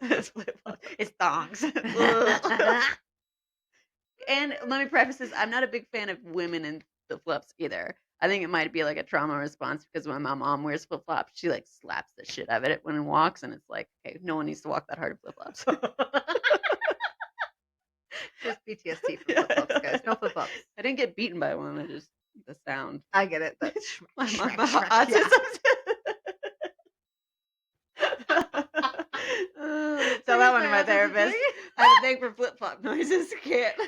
It's flip-flops. It's thongs. Ugh. And let me preface this, I'm not a big fan of women in flip-flops either. I think it might be, like, a trauma response because when my mom wears flip-flops, she, like, slaps the shit out of it when it walks, and it's like, "Okay, no one needs to walk that hard in flip-flops." Just PTSD from flip-flops, guys. No Yeah. flip-flops. I didn't get beaten by one, I just the sound. I get it. That My schmack, my schmack, schmack. Yeah. autism. Tell So that here's one my to my autistic therapist. thing. I have a thing for flip-flop noises. Can't.